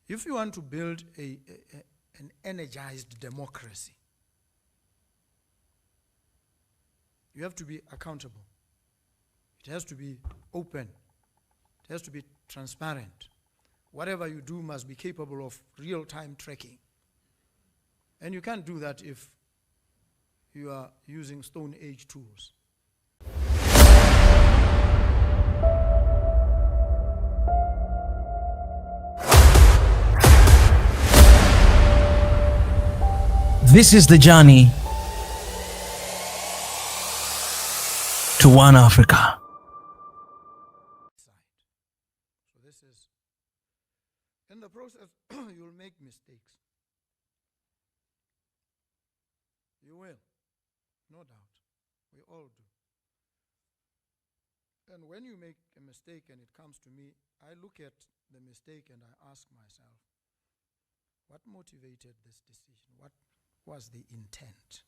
If you want to build an energized democracy, you have to be accountable. It has to be open. It has to be transparent. Whatever you do must be capable of real-time tracking. And you can't do that if you are using Stone Age tools. This is the journey to One Africa. So this is, in the process, you'll make mistakes. You will, no doubt. We all do. And when you make a mistake and it comes to me, I look at the mistake and I ask myself, what motivated this decision? What was the intent?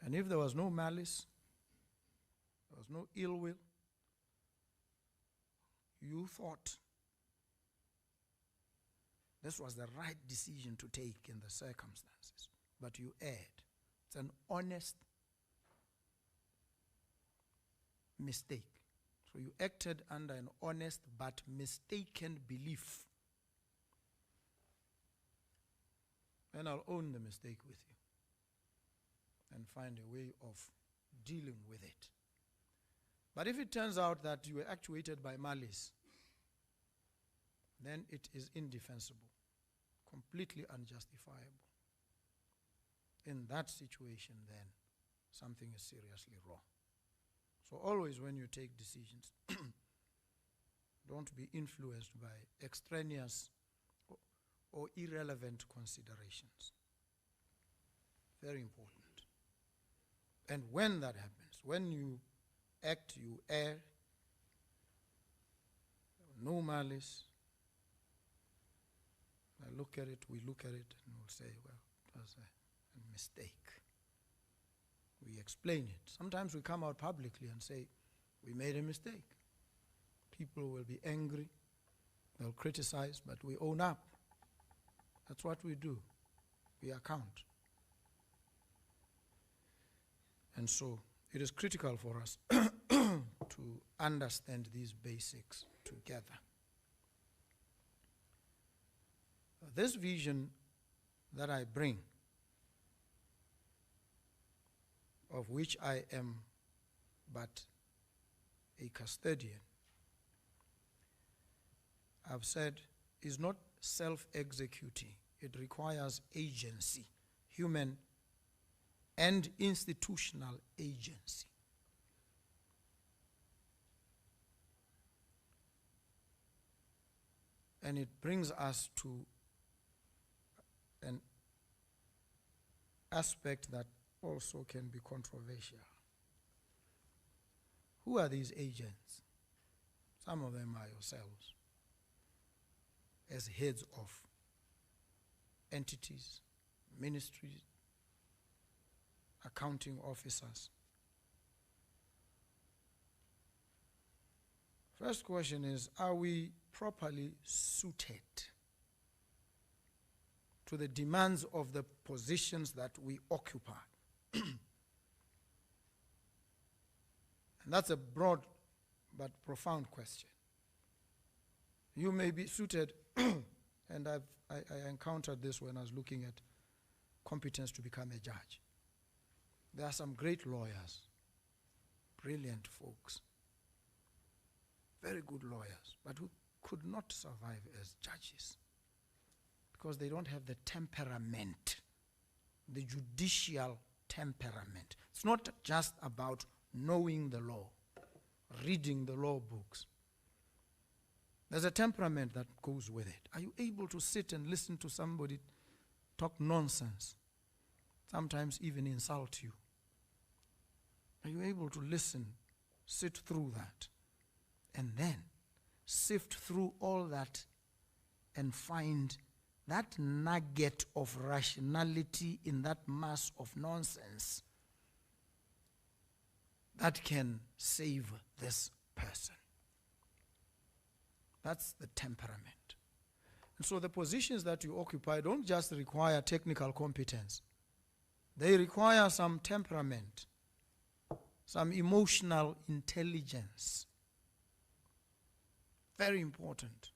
And if there was no malice, there was no ill will, you thought this was the right decision to take in the circumstances, but you erred. It's an honest mistake. So you acted under an honest but mistaken belief. And I'll own the mistake with you and find a way of dealing with it. But if it turns out that you were actuated by malice, then it is indefensible, completely unjustifiable. In that situation, then, something is seriously wrong. So always when you take decisions, don't be influenced by extraneous or irrelevant considerations. Very important. And when that happens, when you act, you err, no malice, we look at it, and we'll say, well, it was a mistake. We explain it. Sometimes we come out publicly and say, we made a mistake. People will be angry, they'll criticize, but we own up. That's what we do. We account. And so it is critical for us to understand these basics together. This vision that I bring, of which I am but a custodian, I've said, is not self-executing. It requires agency, human and institutional agency. And it brings us to an aspect that also can be controversial. Who are these agents? Some of them are yourselves, as heads of entities, ministries, accounting officers. First question is, are we properly suited to the demands of the positions that we occupy? And that's a broad but profound question. You may be suited, and I encountered this when I was looking at competence to become a judge. There are some great lawyers, brilliant folks, very good lawyers, but who could not survive as judges because they don't have the temperament, the judicial temperament. It's not just about knowing the law, reading the law books. There's a temperament that goes with it. Are you able to sit and listen to somebody talk nonsense, sometimes even insult you? Are you able to listen, sit through that, and then sift through all that and find that nugget of rationality in that mass of nonsense that can save this person? That's the temperament. And so the positions that you occupy don't just require technical competence. They require some temperament, some emotional intelligence. Very important.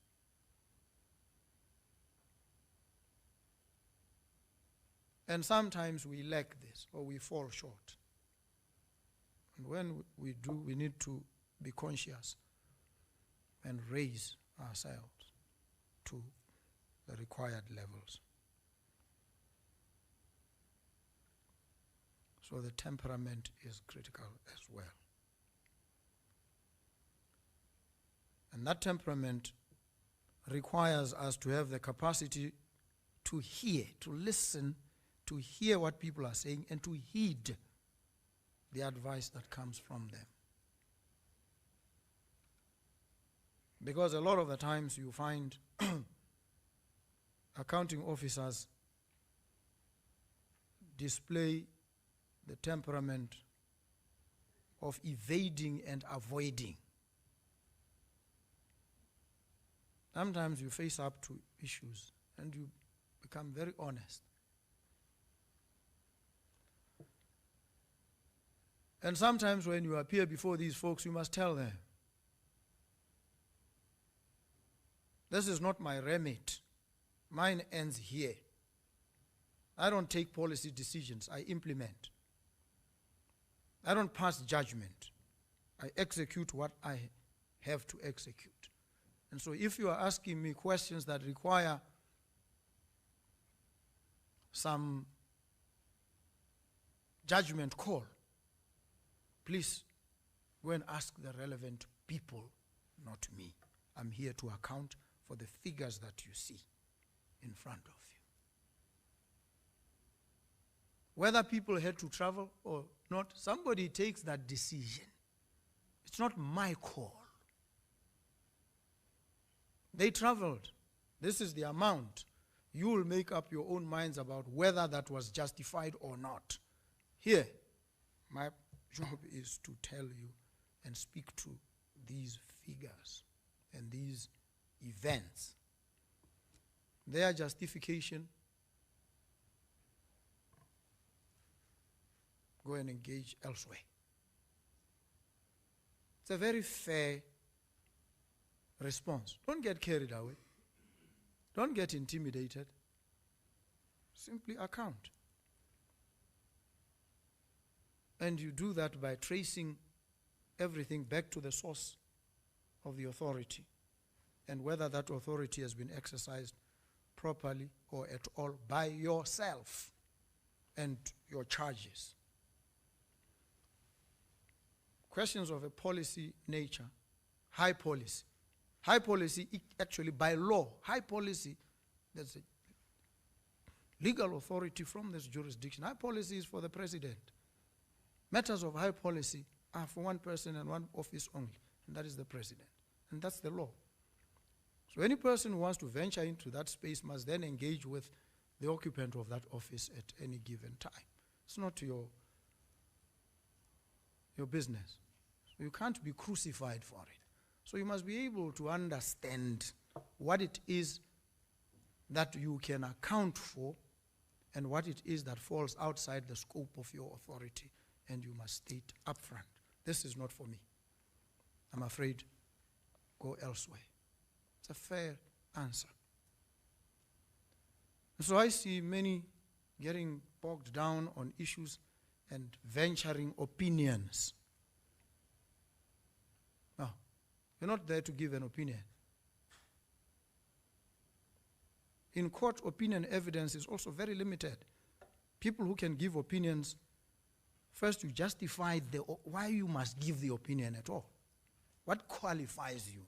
And sometimes we lack this or we fall short. And when we do, we need to be conscious and raise ourselves to the required levels. So the temperament is critical as well. And that temperament requires us to have the capacity to hear, to listen, to hear what people are saying, and to heed the advice that comes from them. Because a lot of the times you find accounting officers display the temperament of evading and avoiding. Sometimes you face up to issues and you become very honest. And sometimes when you appear before these folks, you must tell them, this is not my remit. Mine ends here. I don't take policy decisions, I implement. I don't pass judgment. I execute what I have to execute. And so if you are asking me questions that require some judgment call, please go and ask the relevant people, not me. I'm here to account for the figures that you see in front of you. Whether people had to travel or not, somebody takes that decision. It's not my call. They traveled. This is the amount. You will make up your own minds about whether that was justified or not. Here, my job is to tell you and speak to these figures and these events. Their justification, go and engage elsewhere. It's a very fair response. Don't get carried away. Don't get intimidated. Simply account. And you do that by tracing everything back to the source of the authority and whether that authority has been exercised properly or at all by yourself and your charges. Questions of a policy nature, high policy. High policy, actually by law, high policy, there's a legal authority from this jurisdiction. High policy is for the president. Matters of high policy are for one person and one office only, and that is the president. And that's the law. So any person who wants to venture into that space must then engage with the occupant of that office at any given time. It's not your business. So you can't be crucified for it. So you must be able to understand what it is that you can account for and what it is that falls outside the scope of your authority, and you must state upfront, this is not for me. I'm afraid, go elsewhere. It's a fair answer. And so I see many getting bogged down on issues and venturing opinions. Now, you're not there to give an opinion. In court, opinion evidence is also very limited. People who can give opinions, first you justify why you must give the opinion at all. What qualifies you?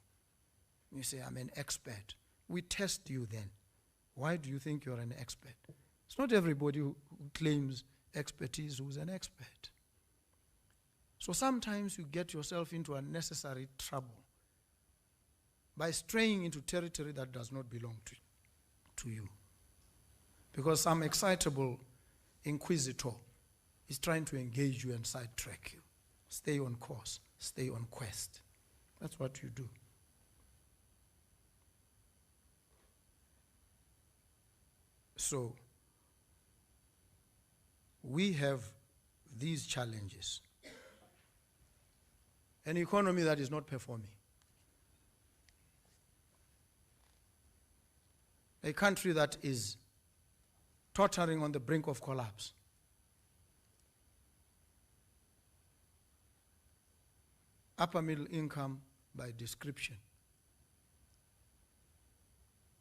You say, I'm an expert. We test you then. Why do you think you're an expert? It's not everybody who claims expertise who's an expert. So sometimes you get yourself into unnecessary trouble by straying into territory that does not belong to you. Because some excitable inquisitor is trying to engage you and sidetrack you. Stay on course, stay on quest. That's what you do. So, we have these challenges. An economy that is not performing. A country that is tottering on the brink of collapse. Upper middle income by description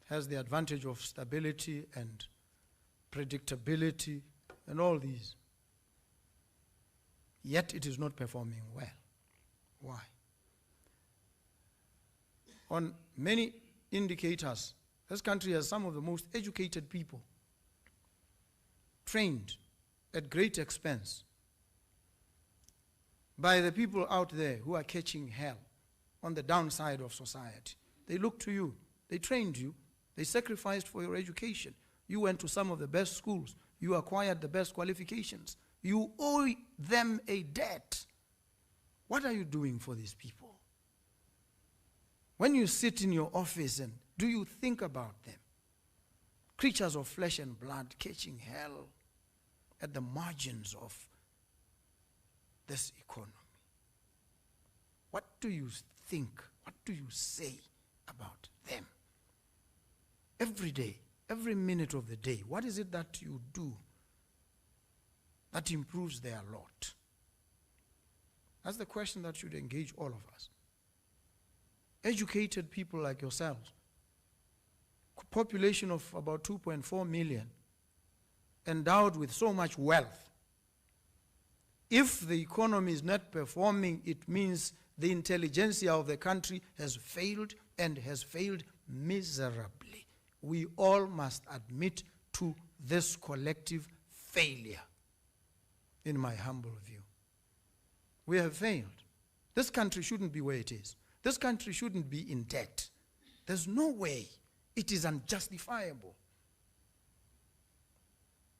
has the advantage of stability and predictability and all these. Yet it is not performing well. Why? On many indicators, this country has some of the most educated people, trained at great expense by the people out there who are catching hell on the downside of society. They look to you. They trained you. They sacrificed for your education. You went to some of the best schools. You acquired the best qualifications. You owe them a debt. What are you doing for these people? When you sit in your office, and do you think about them? Creatures of flesh and blood catching hell at the margins of this economy. What do you think? What do you say about them? Every day, every minute of the day, what is it that you do that improves their lot? That's the question that should engage all of us. Educated people like yourselves, population of about 2.4 million, endowed with so much wealth. If the economy is not performing, it means the intelligentsia of the country has failed, and has failed miserably. We all must admit to this collective failure, in my humble view. We have failed. This country shouldn't be where it is. This country shouldn't be in debt. There's no way. It is unjustifiable.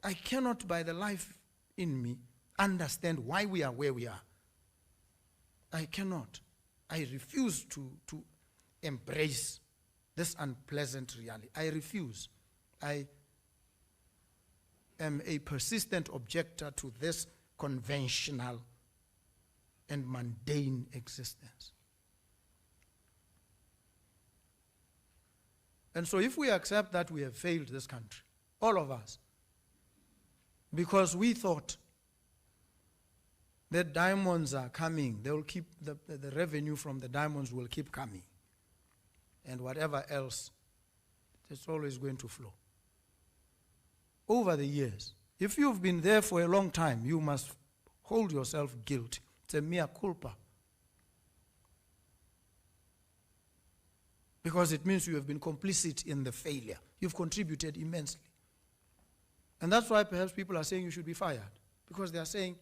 I cannot, by the life in me, understand why we are where we are. I cannot. I refuse to embrace this unpleasant reality. I refuse. I am a persistent objector to this conventional and mundane existence. And so if we accept that we have failed this country, all of us, because we thought that diamonds are coming, they will keep, the revenue from the diamonds will keep coming. And whatever else, it's always going to flow. Over the years, if you've been there for a long time, you must hold yourself guilty. It's a mea culpa. Because it means you have been complicit in the failure. You've contributed immensely. And that's why perhaps people are saying you should be fired. Because they are saying,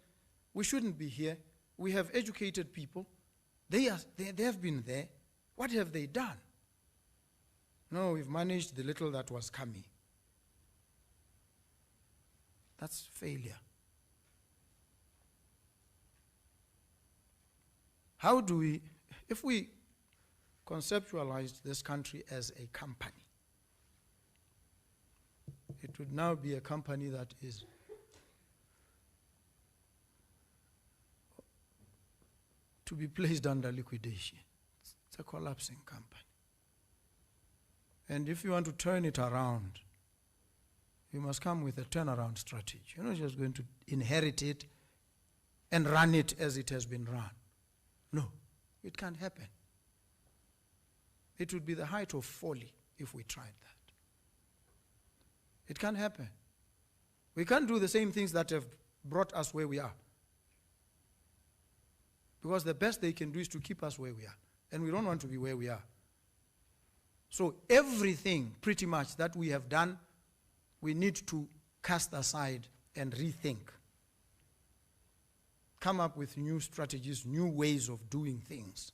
we shouldn't be here. We have educated people. They have been there. What have they done? No, we've managed the little that was coming. That's failure. How do we, if we conceptualized this country as a company, it would now be a company that is to be placed under liquidation. It's a collapsing company. And if you want to turn it around, you must come with a turnaround strategy. You're not just going to inherit it and run it as it has been run. No, it can't happen. It would be the height of folly if we tried that. It can't happen. We can't do the same things that have brought us where we are. Because the best they can do is to keep us where we are. And we don't want to be where we are. So everything, pretty much, that we have done, we need to cast aside and rethink. Come up with new strategies, new ways of doing things.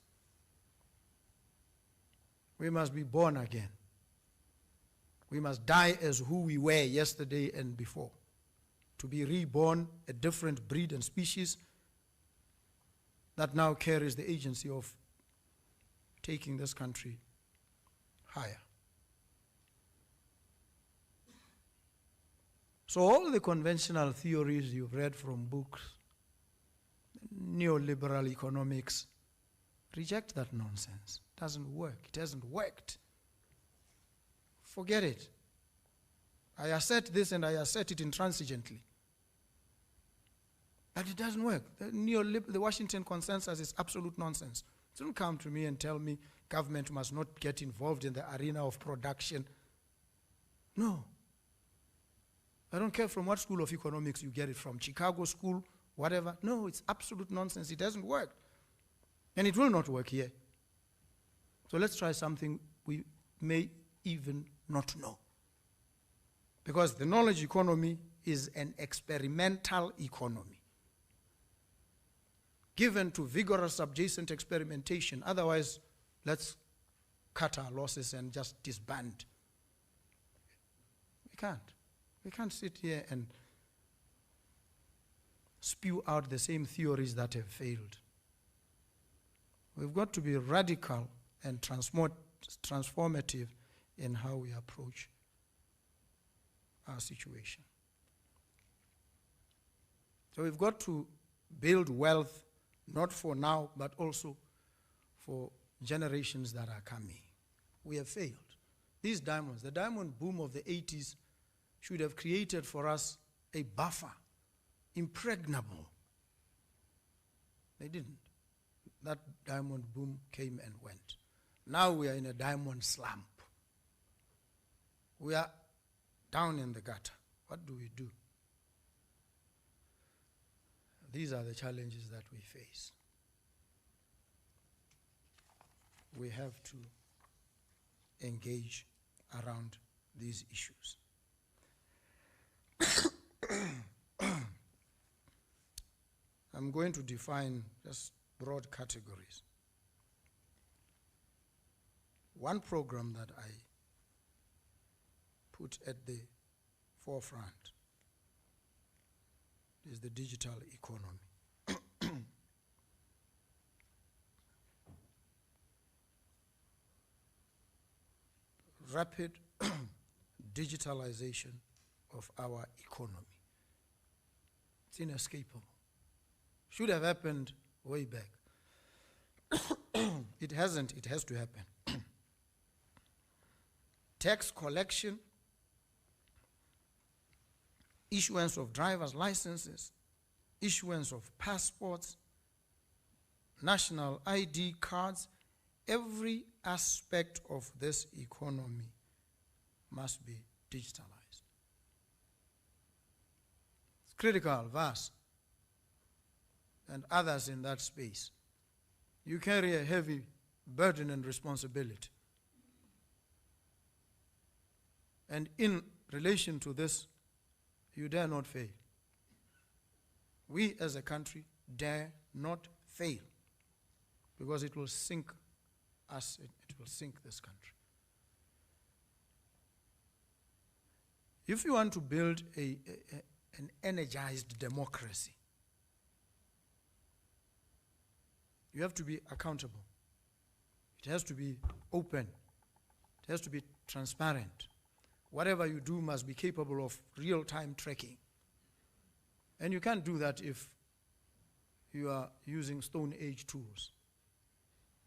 We must be born again. We must die as who we were yesterday and before. To be reborn, a different breed and species that now carries the agency of taking this country higher. So all the conventional theories you've read from books, neoliberal economics, reject that nonsense. It doesn't work. It hasn't worked. Forget it. I assert this and I assert it intransigently. But it doesn't work. The Washington consensus is absolute nonsense. Don't come to me and tell me government must not get involved in the arena of production. No. I don't care from what school of economics you get it from, Chicago school, whatever. No, it's absolute nonsense. It doesn't work. And it will not work here. So let's try something we may even not know. Because the knowledge economy is an experimental economy, given to vigorous adjacent experimentation. Otherwise, let's cut our losses and just disband. We can't. We can't sit here and spew out the same theories that have failed. We've got to be radical and transformative in how we approach our situation. So we've got to build wealth, not for now, but also for generations that are coming. We have failed. These diamonds, the diamond boom of the 80s, should have created for us a buffer, impregnable. They didn't. That diamond boom came and went. Now we are in a diamond slump. We are down in the gutter. What do we do? These are the challenges that we face. We have to engage around these issues. I'm going to define just broad categories. One program that I put at the forefront is the digital economy. Rapid digitalization of our economy. It's inescapable. Should have happened way back. It hasn't, it has to happen. Tax collection, issuance of driver's licenses, issuance of passports, national ID cards, every aspect of this economy must be digitalized. It's critical, vast, and others in that space. You carry a heavy burden and responsibility. And in relation to this, you dare not fail. We as a country dare not fail, because it will sink us, it will sink this country. If you want to build an energized democracy, you have to be accountable. It has to be open. It has to be transparent. Whatever you do must be capable of real-time tracking. And you can't do that if you are using Stone Age tools.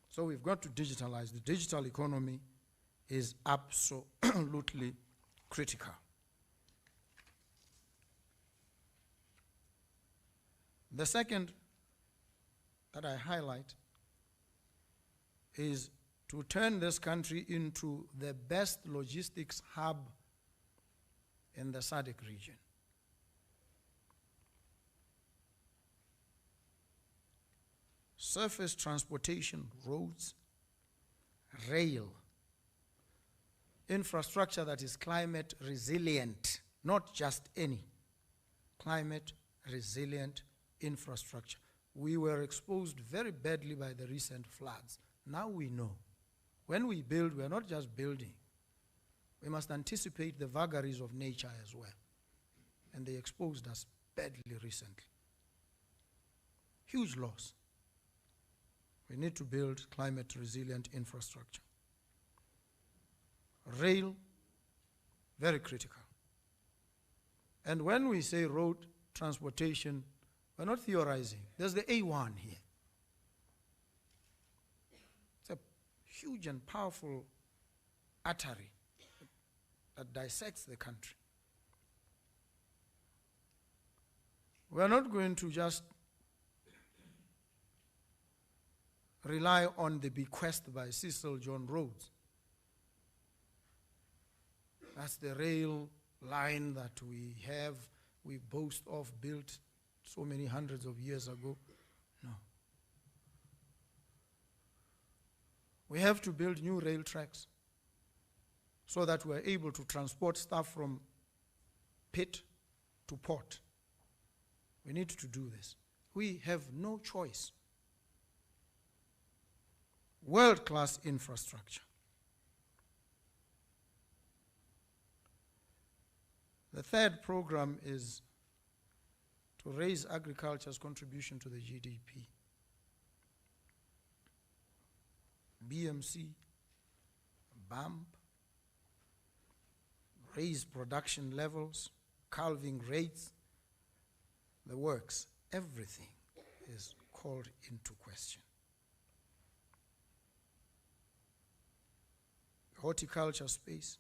So we've got to digitalize. The digital economy is absolutely critical. The second that I highlight is to turn this country into the best logistics hub in the SADC region. Surface transportation, roads, rail, infrastructure that is climate resilient, not just any, climate resilient infrastructure. We were exposed very badly by the recent floods. Now we know. When we build, we are not just building. We must anticipate the vagaries of nature as well. And they exposed us badly recently. Huge loss. We need to build climate resilient infrastructure. Rail, very critical. And when we say road transportation, we're not theorizing. There's the A1 here. It's a huge and powerful artery that dissects the country. We're not going to just rely on the bequest by Cecil John Rhodes. That's the rail line that we boast of, built so many hundreds of years ago. No. We have to build new rail tracks so that we're able to transport stuff from pit to port. We need to do this. We have no choice. World-class infrastructure. The third program is to raise agriculture's contribution to the GDP. BMC, BAMP, raise production levels, calving rates, the works, everything is called into question. Horticulture space,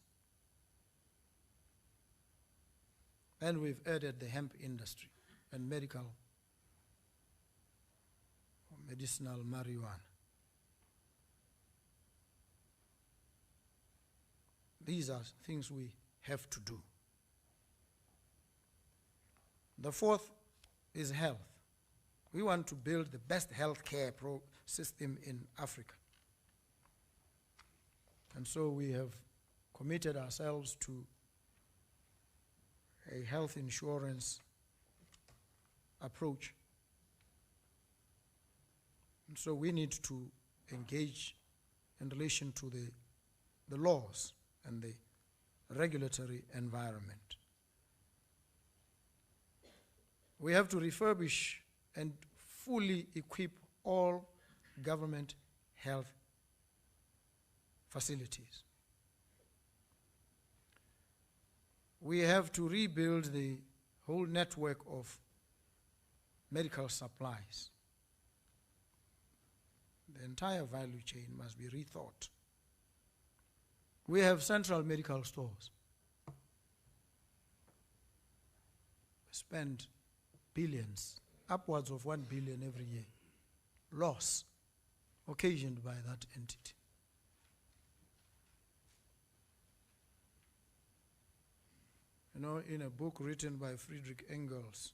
and we've added the hemp industry and medicinal marijuana. These are things we have to do. The fourth is health. We want to build the best healthcare system in Africa. And so we have committed ourselves to a health insurance approach. And so we need to engage in relation to the laws and the regulatory environment. We have to refurbish and fully equip all government health facilities. We have to rebuild the whole network of medical supplies. The entire value chain must be rethought. We have central medical stores. We spend billions, upwards of 1 billion every year, loss occasioned by that entity. You know, in a book written by Friedrich Engels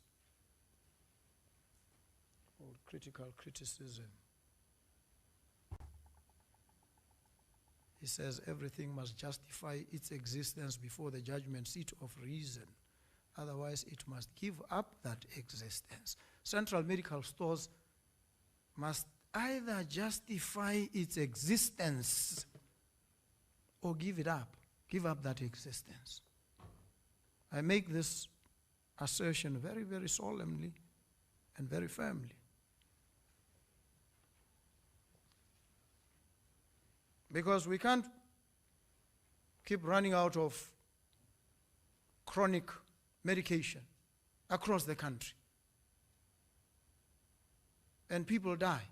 called Critical Criticism, he says everything must justify its existence before the judgment seat of reason. Otherwise, it must give up that existence. Central medical stores must either justify its existence or give it up, give up that existence. I make this assertion very, very solemnly and very firmly. Because we can't keep running out of chronic medication across the country. And people die.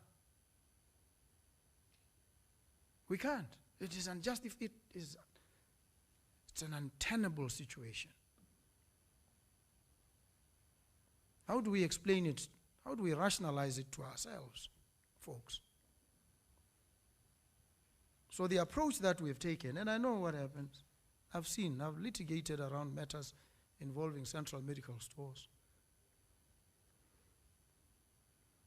We can't. It is unjustified. It's an untenable situation. How do we explain it? How do we rationalize it to ourselves, folks? So the approach that we've taken, and I know what happens. I've litigated around matters involving central medical stores.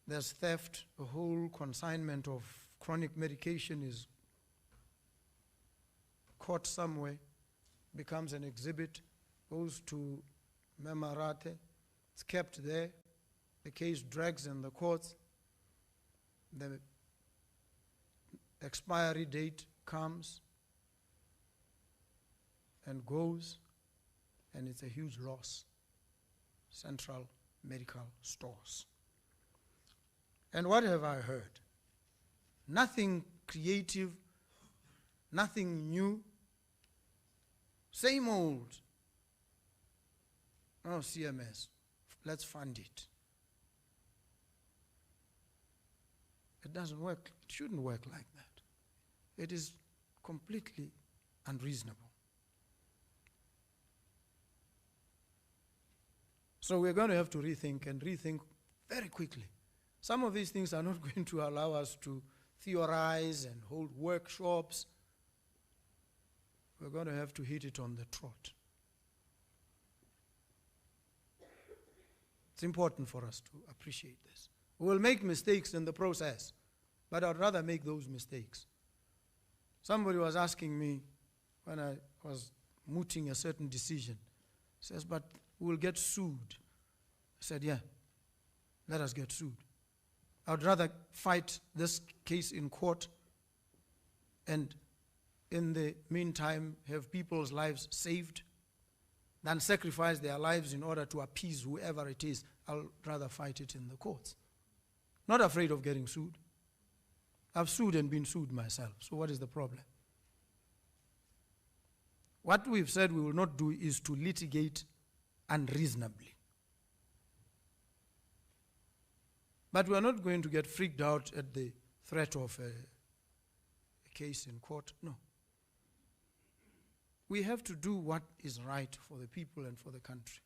There's theft, the whole consignment of chronic medication is caught somewhere, becomes an exhibit, goes to Memarate, it's kept there, the case drags in the courts, the expiry date comes and goes, and it's a huge loss. Central medical stores. And what have I heard? Nothing creative, nothing new, same old. Oh, CMS, let's fund it. It doesn't work. It shouldn't work like that. It is completely unreasonable. So we're going to have to rethink very quickly. Some of these things are not going to allow us to theorize and hold workshops. We're going to have to hit it on the trot. It's important for us to appreciate this. We will make mistakes in the process, but I'd rather make those mistakes. Somebody was asking me when I was mooting a certain decision, says, but we'll get sued. I said, yeah, let us get sued. I'd rather fight this case in court and in the meantime have people's lives saved than sacrifice their lives in order to appease whoever it is. I'll rather fight it in the courts. Not afraid of getting sued. I've sued and been sued myself, so what is the problem? What we've said we will not do is to litigate unreasonably. But we are not going to get freaked out at the threat of a case in court. No. We have to do what is right for the people and for the country.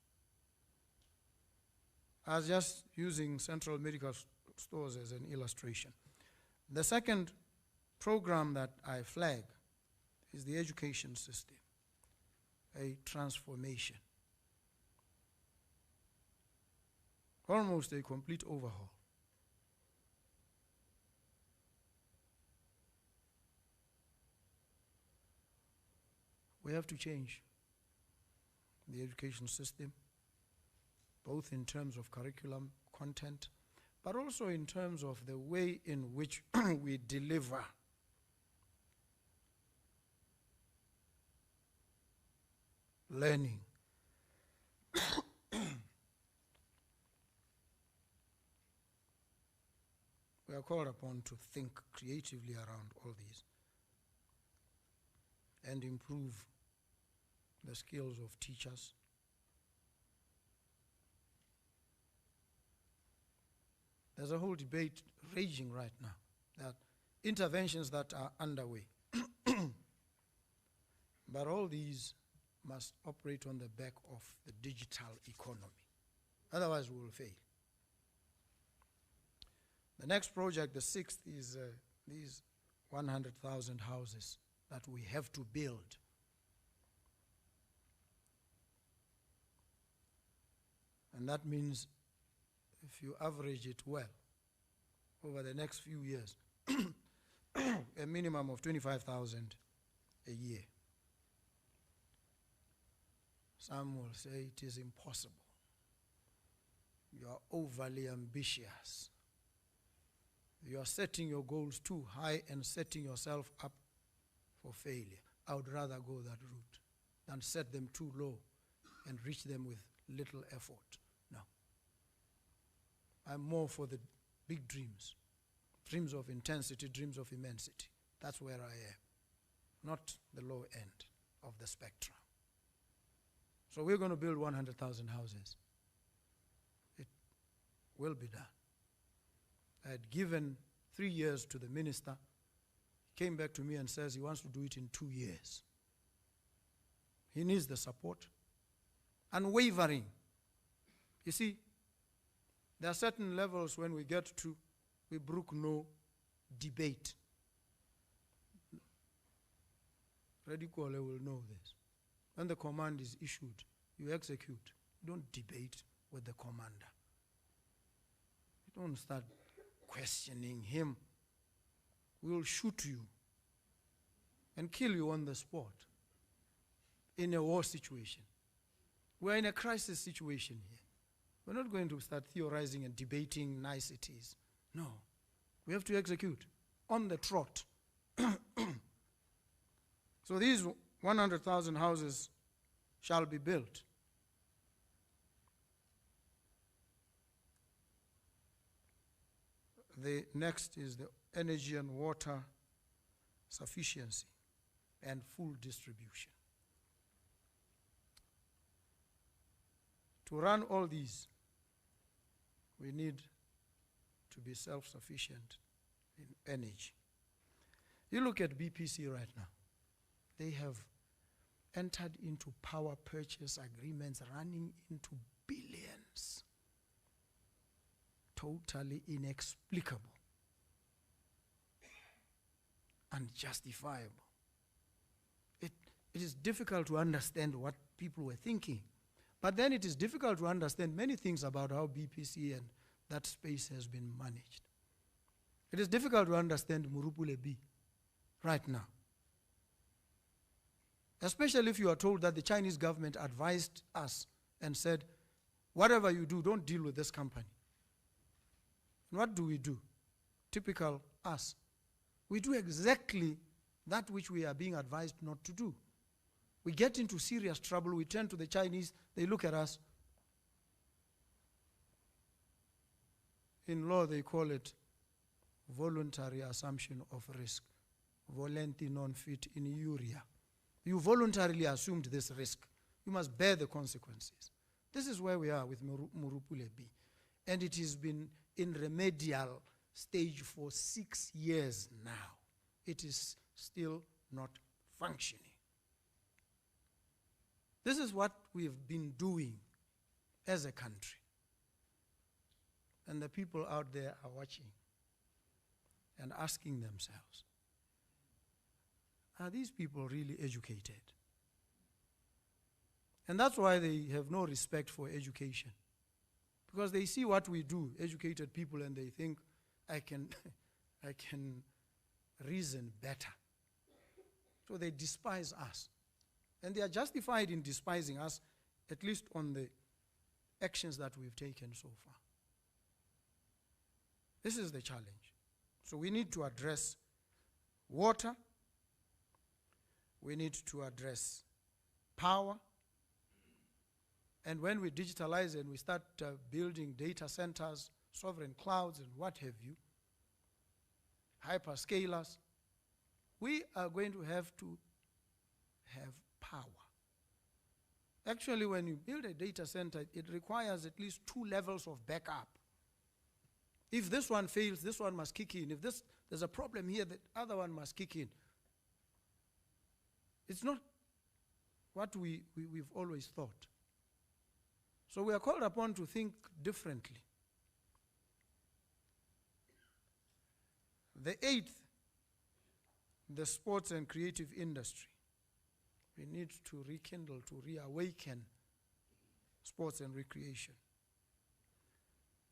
I was just using Central Medical Stores as an illustration. The second program that I flag is the education system, a transformation. Almost a complete overhaul. We have to change the education system, both in terms of curriculum, content, but also in terms of the way in which we deliver learning. We are called upon to think creatively around all these and improve the skills of teachers. There's a whole debate raging right now that interventions that are underway, but all these must operate on the back of the digital economy. Otherwise, we will fail. The next project, the sixth, is these 100,000 houses that we have to build. And that means if you average it well over the next few years, a minimum of 25,000 a year. Some will say it is impossible. You are overly ambitious. You are setting your goals too high and setting yourself up for failure. I would rather go that route than set them too low and reach them with little effort. No. I'm more for the big dreams. Dreams of intensity, dreams of immensity. That's where I am. Not the low end of the spectrum. So we're going to build 100,000 houses. It will be done. I had given 3 years to the minister. He came back to me and says he wants to do it in 2 years. He needs the support. Unwavering. You see, there are certain levels when we get to, we brook no debate. Redikole will know this. When the command is issued, you execute. You don't debate with the commander. You don't start questioning him. We will shoot you and kill you on the spot in a war situation. We're in a crisis situation here. We're not going to start theorizing and debating niceties. No. We have to execute on the trot. So these 100,000 houses shall be built. The next is the energy and water sufficiency and full distribution. To run all these, we need to be self-sufficient in energy. You look at BPC right now. They have entered into power purchase agreements running into billions. Totally inexplicable. Unjustifiable. It is difficult to understand what people were thinking. But then it is difficult to understand many things about how BPC and that space has been managed. It is difficult to understand Murupule B right now. Especially if you are told that the Chinese government advised us and said, whatever you do, don't deal with this company. And what do? Typical us. We do exactly that which we are being advised not to do. We get into serious trouble, we turn to the Chinese, they look at us. In law, they call it voluntary assumption of risk. Volenti non fit in iuria. You voluntarily assumed this risk. You must bear the consequences. This is where we are with Murupule B. And it has been in remedial stage for 6 years now. It is still not functioning. This is what we've been doing as a country. And the people out there are watching and asking themselves, are these people really educated? And that's why they have no respect for education. Because they see what we do, educated people, and they think, I can reason better. So they despise us. And they are justified in despising us, at least on the actions that we've taken so far. This is the challenge. So we need to address water. We need to address power. And when we digitalize and we start building data centers, sovereign clouds, and what have you, hyperscalers, we are going to have power. Actually, when you build a data center, it requires at least 2 levels of backup. If this one fails, this one must kick in. If there's a problem here, the other one must kick in. It's not what we've always thought. So we are called upon to think differently. The 8th, the sports and creative industry. We need to rekindle, to reawaken sports and recreation.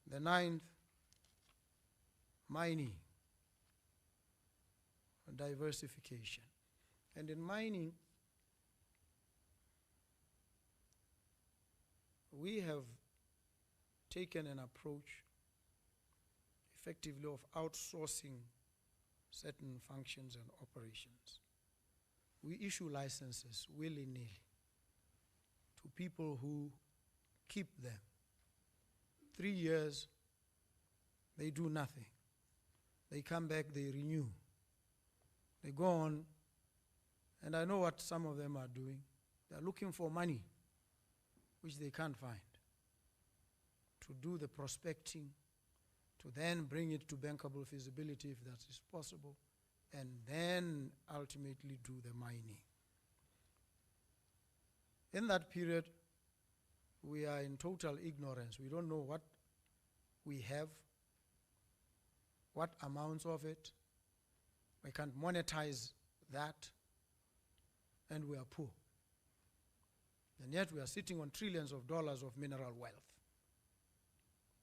The 9th, mining, diversification. And in mining, we have taken an approach effectively of outsourcing certain functions and operations. We issue licenses willy-nilly to people who keep them. 3 years, they do nothing. They come back, they renew. They go on, and I know what some of them are doing. They're looking for money, which they can't find, to do the prospecting, to then bring it to bankable feasibility if that is possible, and then ultimately do the mining. In that period, we are in total ignorance. We don't know what we have, what amounts of it. We can't monetize that, and we are poor. And yet we are sitting on trillions of dollars of mineral wealth.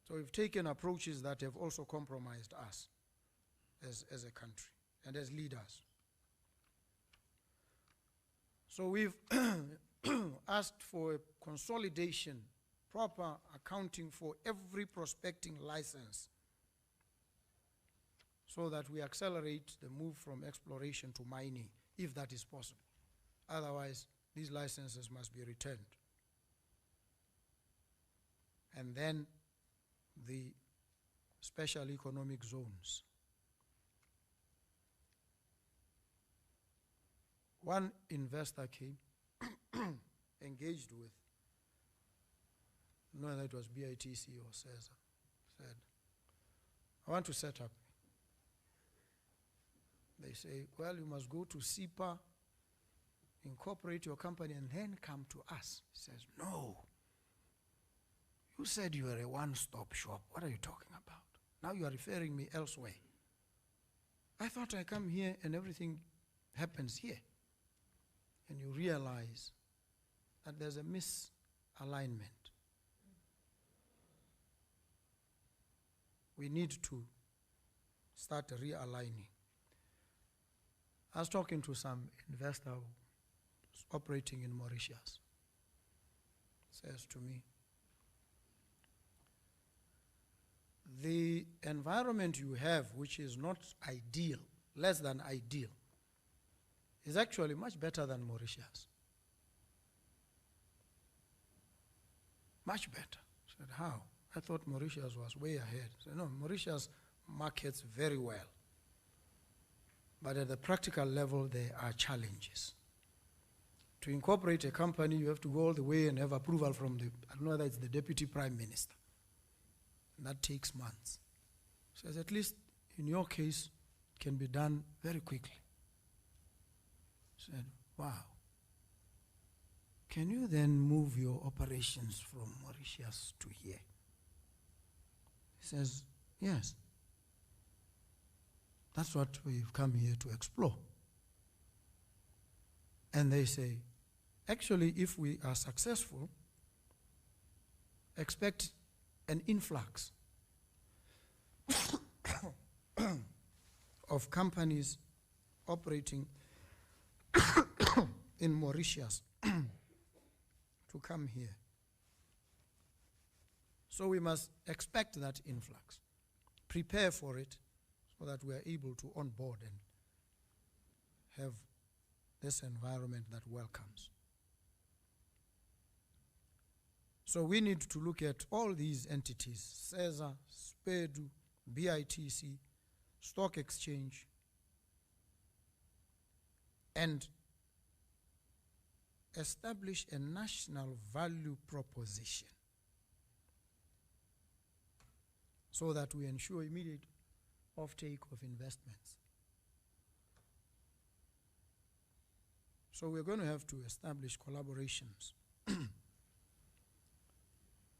So we've taken approaches that have also compromised us as a country and as leaders. So we've asked for a consolidation, proper accounting for every prospecting license, so that we accelerate the move from exploration to mining, if that is possible. Otherwise, these licenses must be returned. And then the special economic zones. One investor came, engaged with no, that was BITC or CESA, said, I want to set up. They say, well, you must go to SIPA, incorporate your company, and then come to us. He says, no. You said you were a one-stop shop. What are you talking about? Now you are referring me elsewhere. I thought I come here and everything happens here. And you realize that there's a misalignment. We need to start realigning. I was talking to some investor who's operating in Mauritius. Says to me, the environment you have, which is not ideal, less than ideal, is actually much better than Mauritius. Much better. I said, how? I thought Mauritius was way ahead. I said, no, Mauritius markets very well. But at the practical level, there are challenges. To incorporate a company, you have to go all the way and have approval from the, I don't know whether it's the deputy prime minister. And that takes months. So at least in your case, it can be done very quickly. I said, wow. Can you then move your operations from Mauritius to here? He says, yes. That's what we've come here to explore. And they say, actually, if we are successful, expect an influx of companies operating in Mauritius to come here. So we must expect that influx, prepare for it so that we are able to onboard and have this environment that welcomes. So we need to look at all these entities, CESA, SPEDU, BITC, Stock Exchange, and establish a national value proposition so that we ensure immediate offtake of investments. So we're going to have to establish collaborations.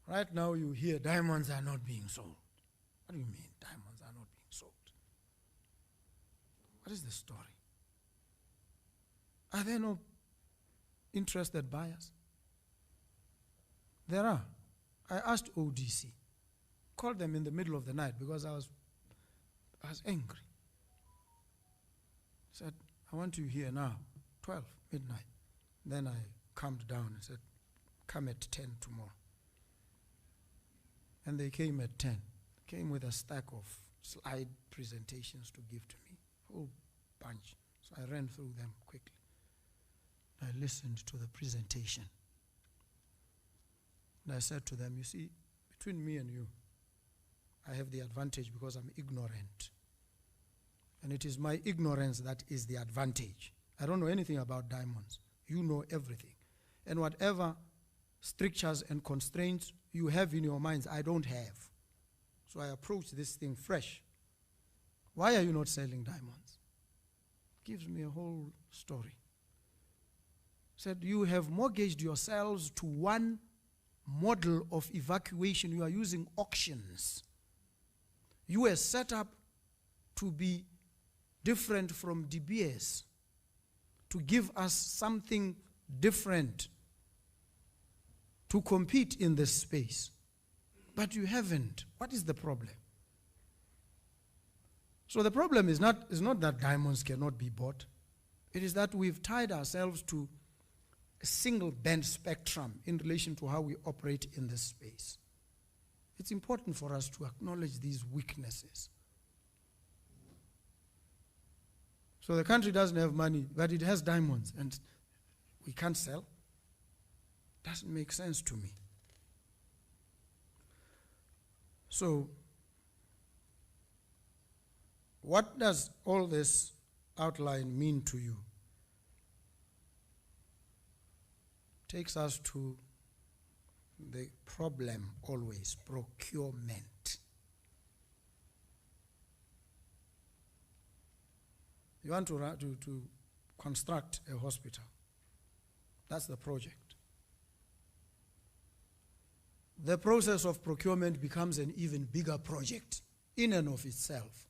Right now you hear diamonds are not being sold. What do you mean diamonds are not being sold? What is the story? Are there no interested buyers? There are. I asked ODC, called them in the middle of the night because I was angry. Said, I want you here now, 12, midnight. Then I calmed down and said, come at 10 tomorrow. And they came at 10. Came with a stack of slide presentations to give to me, whole bunch. So I ran through them quickly. I listened to the presentation. And I said to them, you see, between me and you, I have the advantage because I'm ignorant. And it is my ignorance that is the advantage. I don't know anything about diamonds. You know everything. And whatever strictures and constraints you have in your minds, I don't have. So I approach this thing fresh. Why are you not selling diamonds? Gives me a whole story. Said, you have mortgaged yourselves to one model of evacuation. You are using auctions. You were set up to be different from De Beers, to give us something different to compete in this space. But you haven't. What is the problem? So the problem is not that diamonds cannot be bought. It is that we've tied ourselves to a single band spectrum in relation to how we operate in this space. It's important for us to acknowledge these weaknesses. So the country doesn't have money, but it has diamonds, and we can't sell. Doesn't make sense to me. So, what does all this outline mean to you? Takes us to the problem always? Procurement. You want to construct a hospital. That's the project. The process of procurement becomes an even bigger project in and of itself.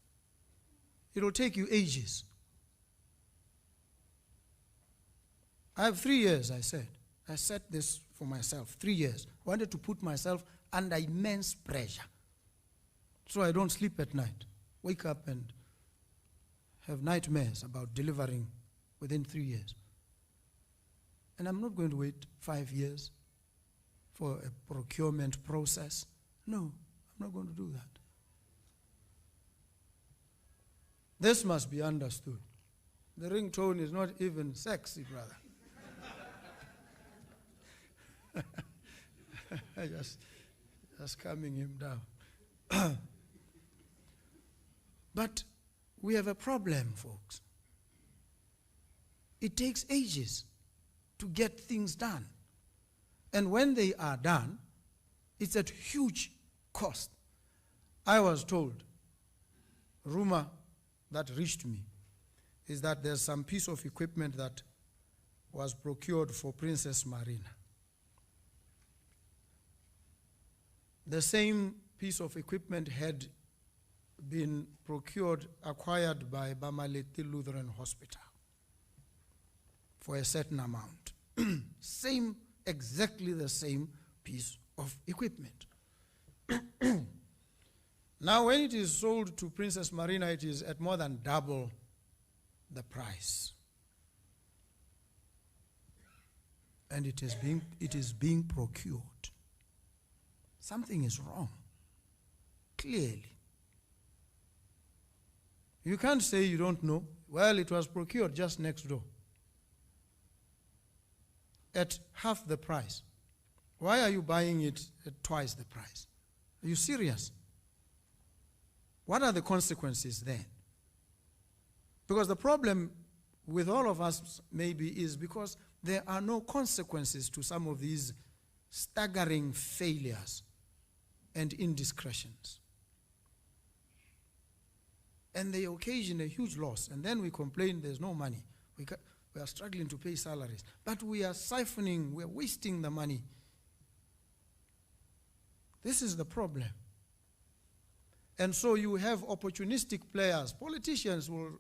It will take you ages. I have 3 years, I said. I set this for myself, 3 years. I wanted to put myself under immense pressure so I don't sleep at night. Wake up and have nightmares about delivering within 3 years. And I'm not going to wait 5 years for a procurement process. No, I'm not going to do that. This must be understood. The ringtone is not even sexy, brother. just calming him down. But we have a problem, folks. It takes ages to get things done. And when they are done, it's at huge cost. I was told, rumor that reached me, is that there's some piece of equipment that was procured for Princess Marina. The same piece of equipment had been acquired by Bamaleti Lutheran Hospital for a certain amount. Exactly the same piece of equipment. Now, when it is sold to Princess Marina, it is at more than double the price. And it is being procured. Something is wrong, clearly. You can't say you don't know. Well, it was procured just next door at half the price. Why are you buying it at twice the price? Are you serious? What are the consequences then? Because the problem with all of us maybe is because there are no consequences to some of these staggering failures and indiscretions. And they occasion a huge loss. And then we complain there's no money. We are struggling to pay salaries. But we are siphoning, we are wasting the money. This is the problem. And so you have opportunistic players. Politicians will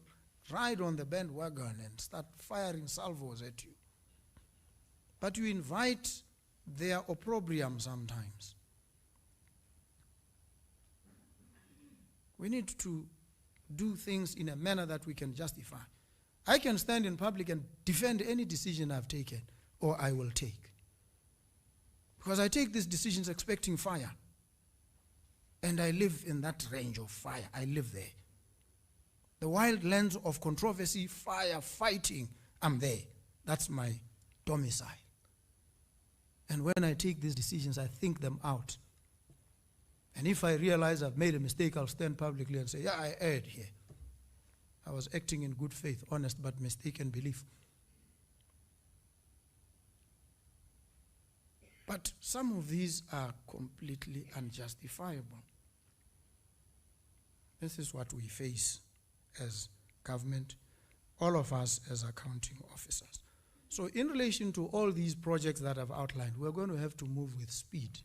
ride on the bandwagon and start firing salvos at you. But you invite their opprobrium sometimes. We need to do things in a manner that we can justify. I can stand in public and defend any decision I've taken or I will take. Because I take these decisions expecting fire. And I live in that range of fire. I live there. The wild lands of controversy, fire, fighting, I'm there. That's my domicile. And when I take these decisions, I think them out. And if I realize I've made a mistake, I'll stand publicly and say, yeah, I erred here. I was acting in good faith, honest but mistaken belief. But some of these are completely unjustifiable. This is what we face as government, all of us as accounting officers. So in relation to all these projects that I've outlined, we're going to have to move with speed.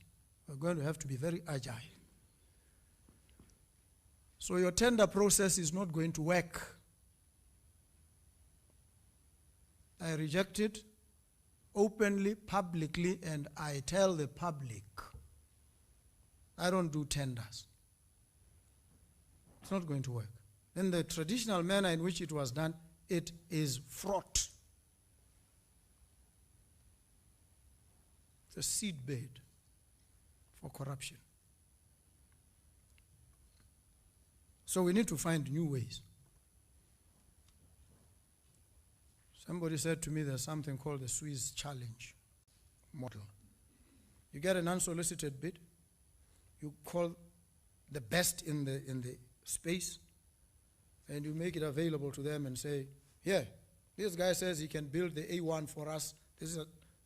We're going to have to be very agile. So your tender process is not going to work. I reject it openly, publicly, and I tell the public, I don't do tenders. It's not going to work. In the traditional manner in which it was done, it is fraught. It's a seedbed for corruption. So we need to find new ways. Somebody said to me there's something called the Swiss challenge model. You get an unsolicited bid, you call the best in the space, and you make it available to them and say, yeah, this guy says he can build the A1 for us. This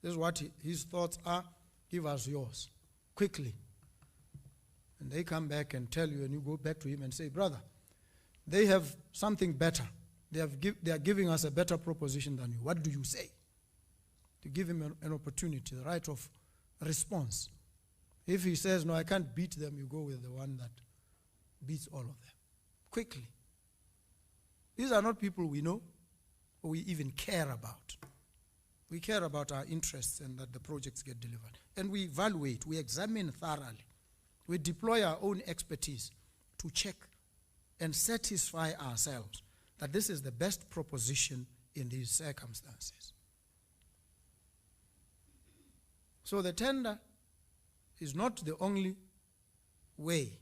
is what his thoughts are. give us yours, quickly. And they come back and tell you, and you go back to him and say, brother, they have something better. They are giving us a better proposition than you. What do you say? To give him an opportunity, the right of response. If he says, no, I can't beat them, you go with the one that beats all of them. Quickly. These are not people we know or we even care about. We care about our interests and that the projects get delivered. And we evaluate, we examine thoroughly. We deploy our own expertise to check and satisfy ourselves that this is the best proposition in these circumstances. So the tender is not the only way.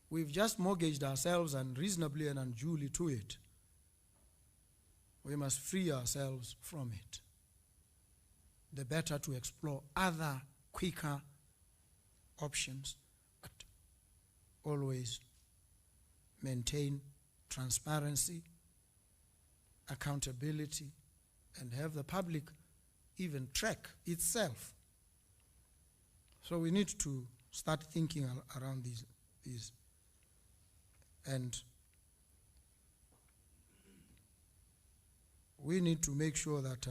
We've just mortgaged ourselves unreasonably and unduly to it. We must free ourselves from it. The better to explore other quicker options, but always maintain transparency, accountability, and have the public even track itself. So we need to start thinking around these. And we need to make sure that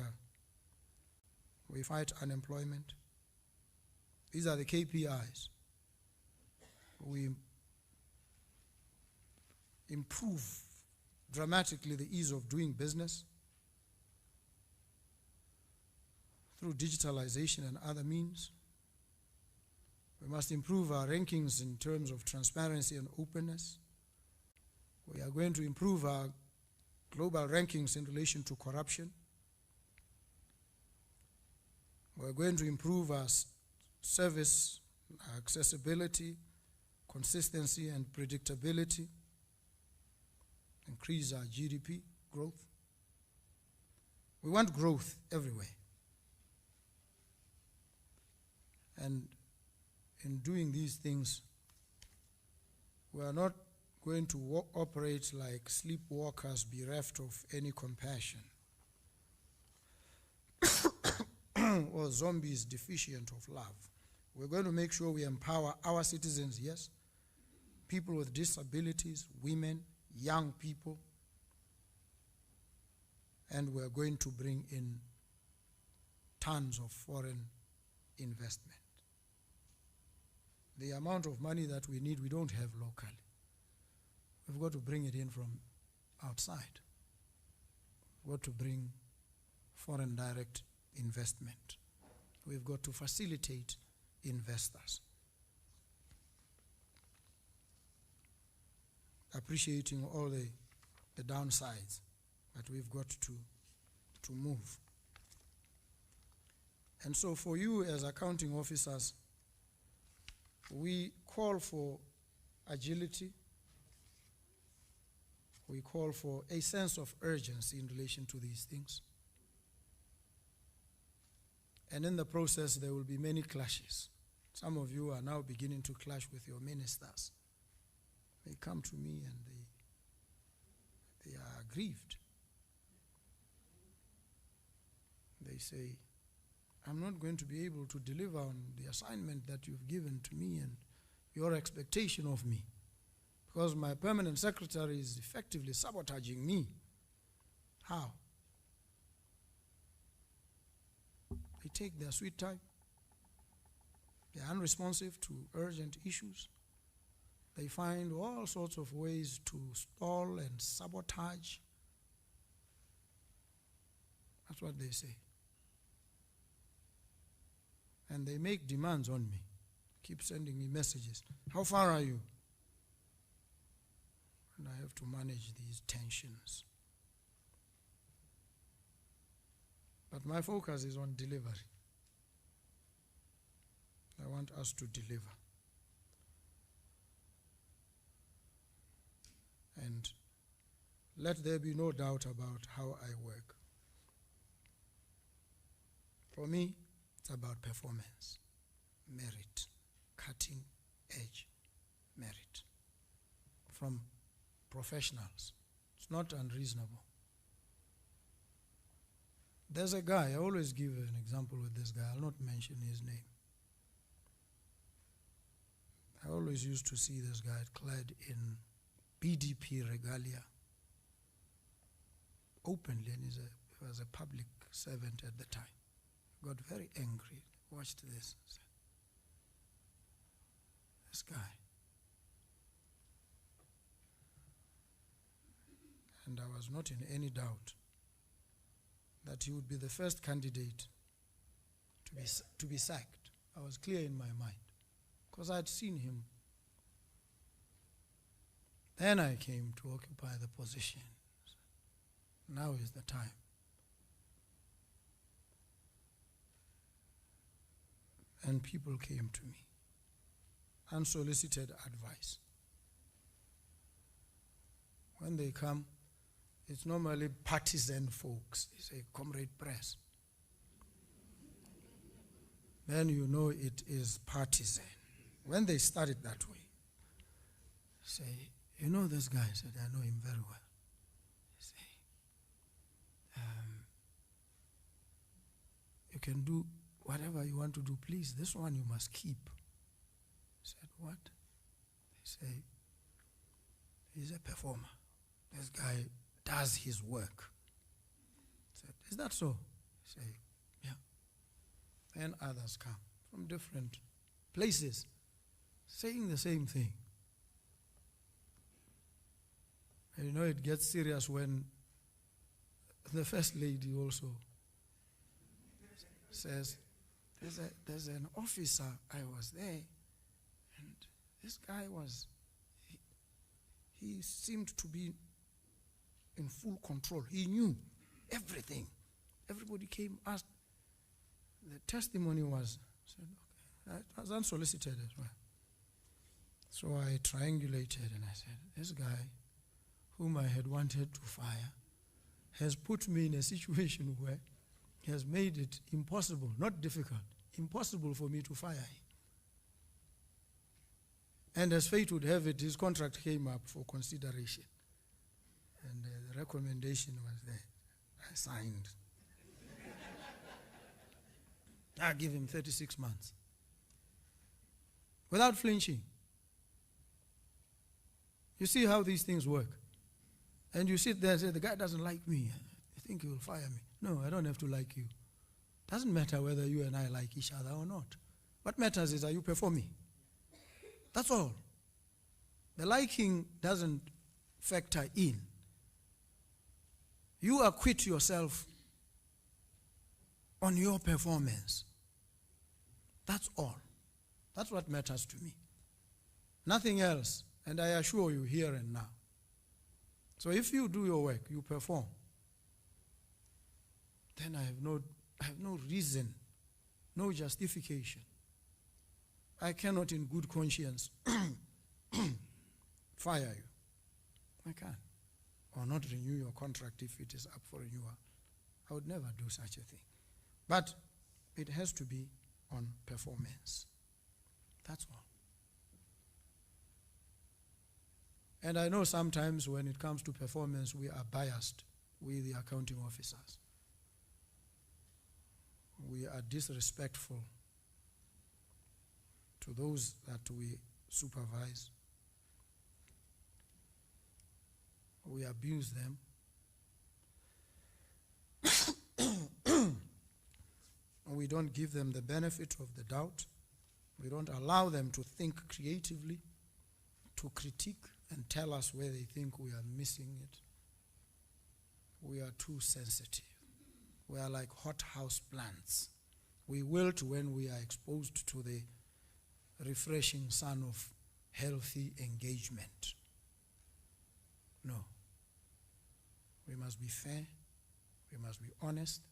we fight unemployment. These are the KPIs. We improve dramatically the ease of doing business through digitalization and other means. We must improve our rankings in terms of transparency and openness. We are going to improve our global rankings in relation to corruption. We're going to improve our service, our accessibility, consistency, and predictability, increase our GDP growth. We want growth everywhere. And in doing these things, we are not going to operate like sleepwalkers bereft of any compassion or zombies deficient of love. We're going to make sure we empower our citizens, yes, people with disabilities, women, young people, and we're going to bring in tons of foreign investment. The amount of money that we need, we don't have locally. We've got to bring it in from outside. We've got to bring foreign direct investment. We've got to facilitate investors. Appreciating all the downsides, but we've got to move. And so for you as accounting officers, we call for agility. We call for a sense of urgency in relation to these things. And in the process, there will be many clashes. Some of you are now beginning to clash with your ministers. They come to me and they are aggrieved. They say, I'm not going to be able to deliver on the assignment that you've given to me and your expectation of me, because my permanent secretary is effectively sabotaging me. How? They take their sweet time. They are unresponsive to urgent issues. They find all sorts of ways to stall and sabotage. That's what they say. And they make demands on me. Keep sending me messages. How far are you? And I have to manage these tensions. But my focus is on delivery. I want us to deliver. And let there be no doubt about how I work. For me, it's about performance, merit, cutting edge merit from professionals. It's not unreasonable. There's a guy, I always give an example with this guy, I'll not mention his name. I always used to see this guy clad in BDP regalia openly, and he was a public servant at the time. Got very angry, watched this, said, this guy. And I was not in any doubt that he would be the first candidate to be sacked. I was clear in my mind, because I had seen him. Then I came to occupy the position. Now is the time. And people came to me, unsolicited advice. When they come, it's normally partisan folks. They say, Comrade Press. Then you know it is partisan. When they start it that way, say, you know this guy? I said, I know him very well. They say, you can do whatever you want to do, please. This one you must keep. I said, what? They say, he's a performer. This guy does his work. I said, is that so? I say, yeah. Then others come from different places saying the same thing. And you know it gets serious when the first lady also says, there's an officer, I was there, and this guy was, he seemed to be in full control. He knew everything. Everybody came, asked. The testimony was, said, okay, it was unsolicited as well. So I triangulated and I said, this guy whom I had wanted to fire has put me in a situation where he has made it impossible, not difficult, impossible for me to fire him. And as fate would have it, his contract came up for consideration. And the recommendation was there. I signed. I give him 36 months. Without flinching. You see how these things work. And you sit there and say, the guy doesn't like me. You think he will fire me. No, I don't have to like you. Doesn't matter whether you and I like each other or not. What matters is, are you performing? That's all. The liking doesn't factor in. You acquit yourself on your performance. That's all. That's what matters to me. Nothing else. And I assure you, here and now. So if you do your work, you perform, then I have no reason, no justification. I cannot in good conscience fire you. I can't. Or not renew your contract if it is up for renewal. I would never do such a thing. But it has to be on performance. That's all. And I know sometimes when it comes to performance, we are biased with the accounting officers. We are disrespectful to those that we supervise. We abuse them. We don't give them the benefit of the doubt. We don't allow them to think creatively, to critique and tell us where they think we are missing it. We are too sensitive. We are like hothouse plants. We wilt when we are exposed to the refreshing sun of healthy engagement. No. We must be fair. We must be honest.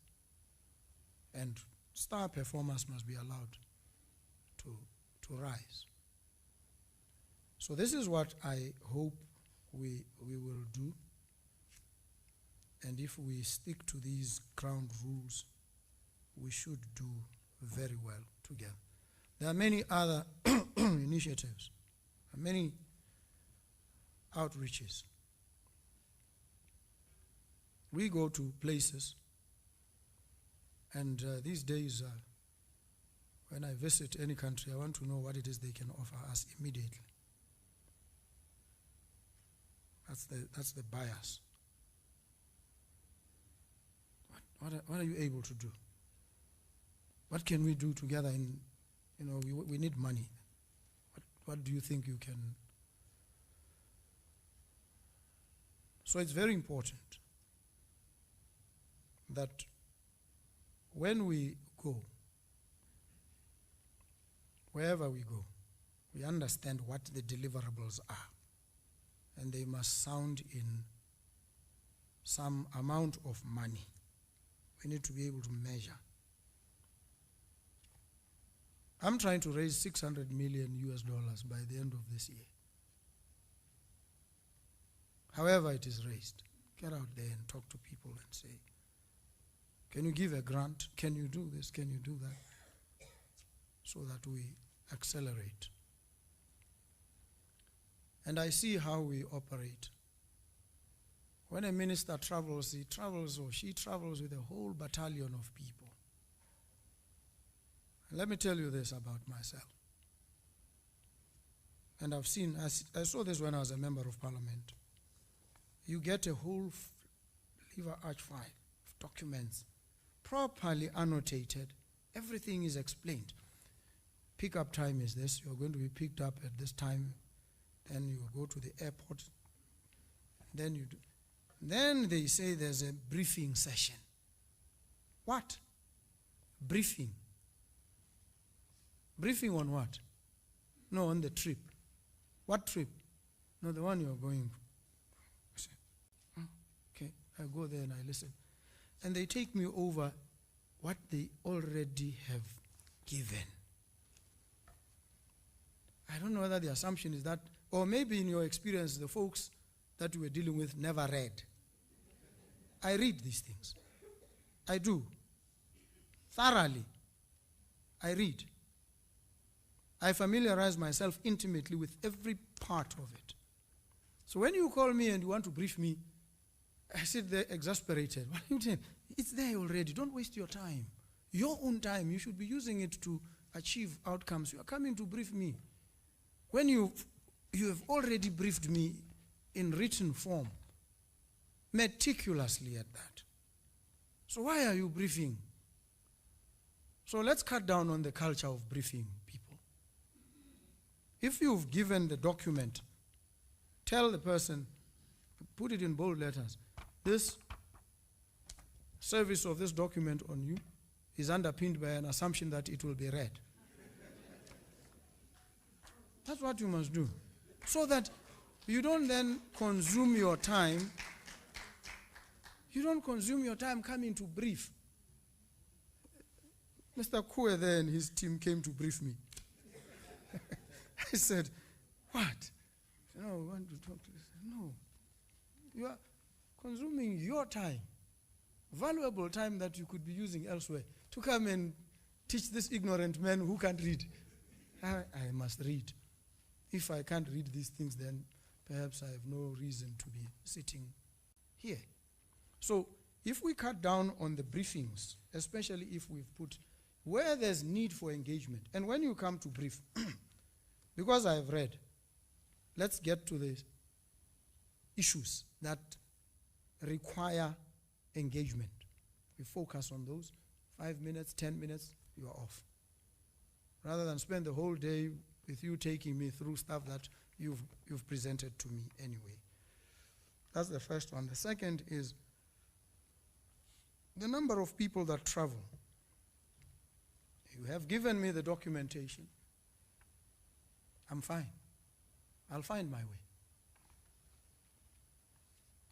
And star performers must be allowed to rise. So this is what I hope we will do. And if we stick to these ground rules, we should do very well together. There are many other initiatives, many outreaches. We go to places And these days, when I visit any country, I want to know what it is they can offer us immediately. That's the bias. What are you able to do? What can we do together we need money. What do you think you can? So it's very important that when we go, wherever we go, we understand what the deliverables are. And they must sound in some amount of money. We need to be able to measure. I'm trying to raise $600 million by the end of this year. However it is raised, get out there and talk to people and say, can you give a grant? Can you do this? Can you do that? So that we accelerate. And I see how we operate. When a minister travels, he travels or she travels with a whole battalion of people. And let me tell you this about myself. And I saw this when I was a member of parliament. You get a whole liver arch file of documents, properly annotated. Everything is explained. Pickup time is this. You're going to be picked up at this time. Then you go to the airport. Then you do. Then they say there's a briefing session. What? Briefing. Briefing on what? No, on the trip. What trip? No, the one you're going. I say, oh, okay, I go there and I listen. And they take me over what they already have given. I don't know whether the assumption is that, or maybe in your experience, the folks that you were dealing with never read. I read these things. I do. Thoroughly. I read. I familiarize myself intimately with every part of it. So when you call me and you want to brief me, I sit there exasperated. What are you saying? It's there already. Don't waste your time. Your own time. You should be using it to achieve outcomes. You are coming to brief me. When you have already briefed me in written form, meticulously at that. So why are you briefing? So let's cut down on the culture of briefing people. If you've given the document, tell the person, put it in bold letters, this service of this document on you is underpinned by an assumption that it will be read. That's what you must do. So that you don't then consume your time. You don't consume your time coming to brief. Mr. Kue there and his team came to brief me. I said, what? No, we want to talk to you. No. You are consuming your time, valuable time that you could be using elsewhere, to come and teach this ignorant man who can't read. I must read. If I can't read these things, then perhaps I have no reason to be sitting here. So if we cut down on the briefings, especially if we've put where there's need for engagement, and when you come to brief, because I have read, let's get to the issues that require engagement. We focus on those. 5 minutes, 10 minutes, you are off. Rather than spend the whole day with you taking me through stuff that you've presented to me anyway. That's the first one. The second is the number of people that travel. You have given me the documentation. I'm fine. I'll find my way.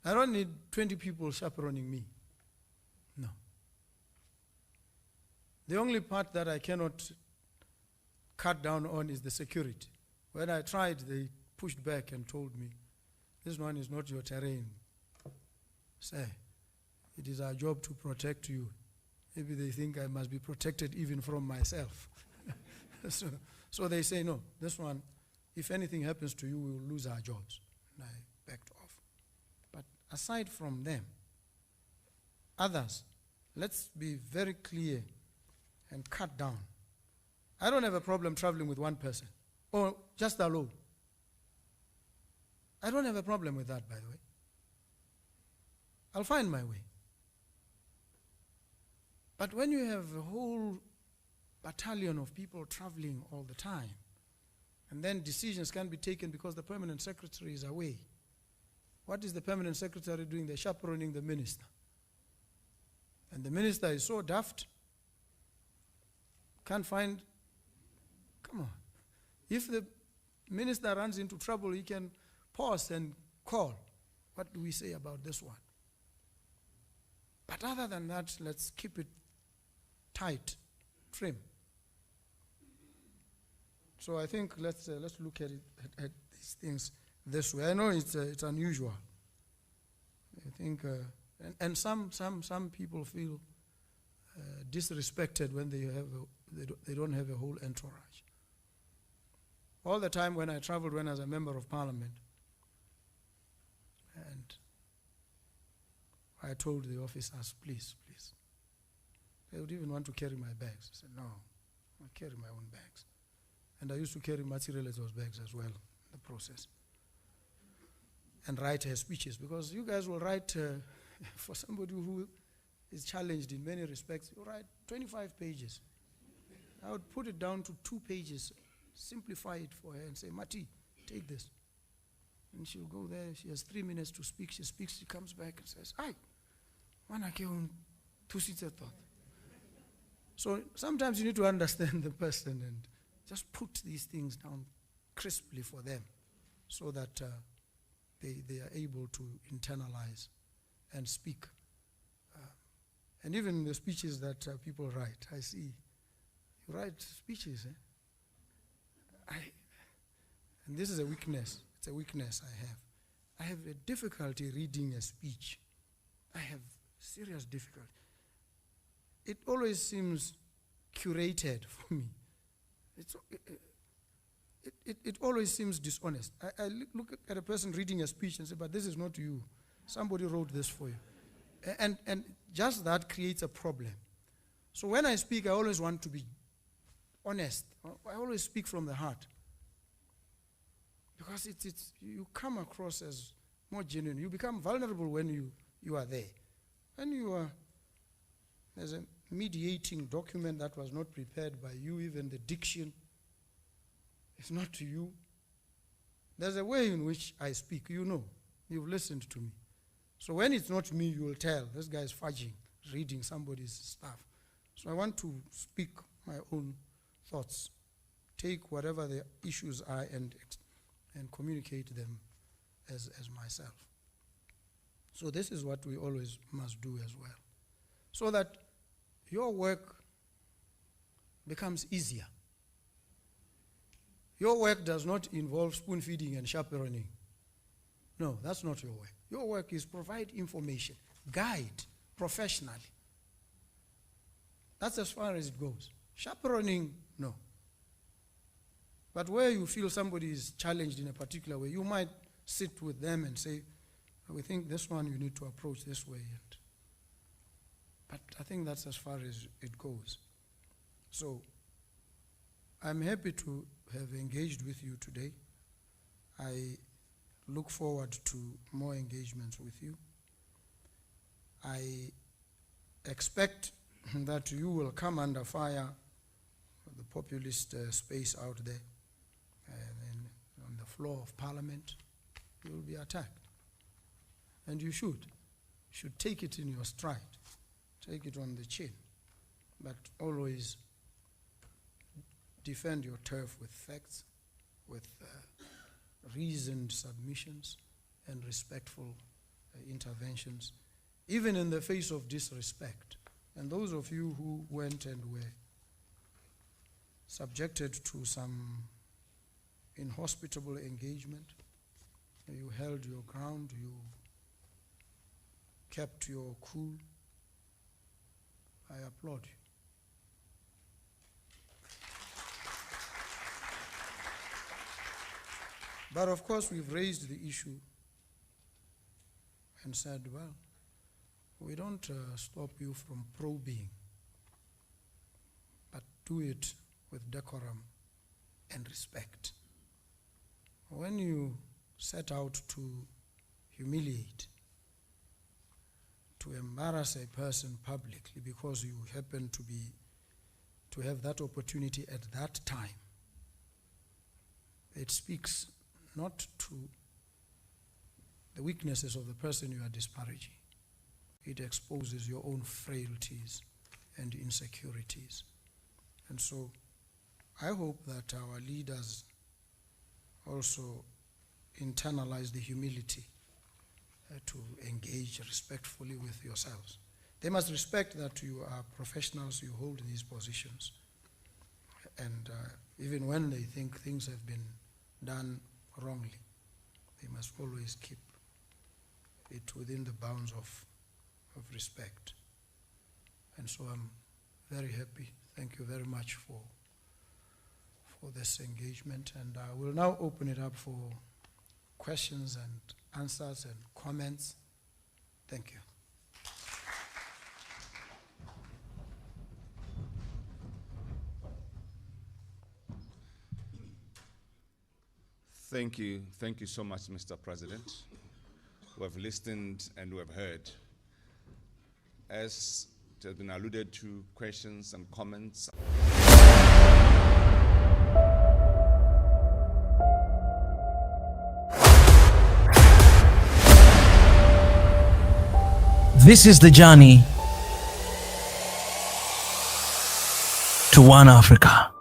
I don't need 20 people chaperoning me. No. The only part that I cannot cut down on is the security. When I tried, they pushed back and told me, this one is not your terrain. Sir, it is our job to protect you. Maybe they think I must be protected even from myself. So they say, no, this one, if anything happens to you, we will lose our jobs. And I backed off. But aside from them, others, let's be very clear and cut down. I don't have a problem traveling with one person or just alone. I don't have a problem with that, by the way. I'll find my way. But when you have a whole battalion of people traveling all the time, and then decisions can be taken because the permanent secretary is away. What is the permanent secretary doing? They're chaperoning the minister. And the minister is so daft, can't find, come on. If the minister runs into trouble, he can pause and call. What do we say about this one? But other than that, let's keep it tight, trim. So I think let's look at it at these things this way. I know it's unusual. I think, and some people feel disrespected when they don't have a whole entourage. All the time when I traveled, when I was a member of parliament, and I told the officers, please. They would even want to carry my bags. I said, no, I carry my own bags. And I used to carry Matsirelezo's bags as well in the process. And write her speeches, because you guys will write, for somebody who is challenged in many respects, you write 25 pages. I would put it down to 2 pages, simplify it for her and say, Mati, take this. And she'll go there, she has 3 minutes to speak, she speaks, she comes back and says, "Ai, manake 2 seats at thought." So sometimes you need to understand the person and just put these things down crisply for them so that they are able to internalize and speak. And even the speeches that people write, I see, you write speeches. And this is a weakness. It's a weakness I have. I have a difficulty reading a speech. I have serious difficulty. It always seems curated for me. It always seems dishonest. I look at a person reading a speech and say, but this is not you. Somebody wrote this for you. And just that creates a problem. So when I speak, I always want to be honest. I always speak from the heart. Because you come across as more genuine. You become vulnerable when you are there. When there's a mediating document that was not prepared by you, even the diction, it's not to you. There's a way in which I speak. You know, you've listened to me. So when it's not me, you will tell, this guy is fudging, reading somebody's stuff. So I want to speak my own thoughts, take whatever the issues are and communicate them as myself. So this is what we always must do as well, so that your work becomes easier. Your work does not involve spoon feeding and chaperoning. No, that's not your work. Your work is provide information, guide professionally. That's as far as it goes. Chaperoning, no. But where you feel somebody is challenged in a particular way, you might sit with them and say, we think this one you need to approach this way. But I think that's as far as it goes. So I'm happy to have engaged with you today. I look forward to more engagements with you. I expect that you will come under fire of the populist space out there. And on the floor of parliament, you will be attacked. And you should take it in your stride. Take it on the chin. But always defend your turf with facts, with reasoned submissions and respectful interventions, even in the face of disrespect. And those of you who went and were subjected to some inhospitable engagement, you held your ground, you kept your cool, I applaud you. But of course, we've raised the issue and said, well, we don't stop you from probing, but do it with decorum and respect. When you set out to humiliate, to embarrass a person publicly because you happen to have that opportunity at that time, it speaks not to the weaknesses of the person you are disparaging. It exposes your own frailties and insecurities. And so I hope that our leaders also internalize the humility to engage respectfully with yourselves. They must respect that you are professionals, you hold these positions. And even when they think things have been done wrongly, they must always keep it within the bounds of respect. And so I'm very happy. Thank you very much for this engagement. And I will now open it up for questions and answers and comments. Thank you. Thank you. Thank you so much, Mr. President. We have listened and we have heard. As it has been alluded to, questions and comments. This is the journey to One Africa.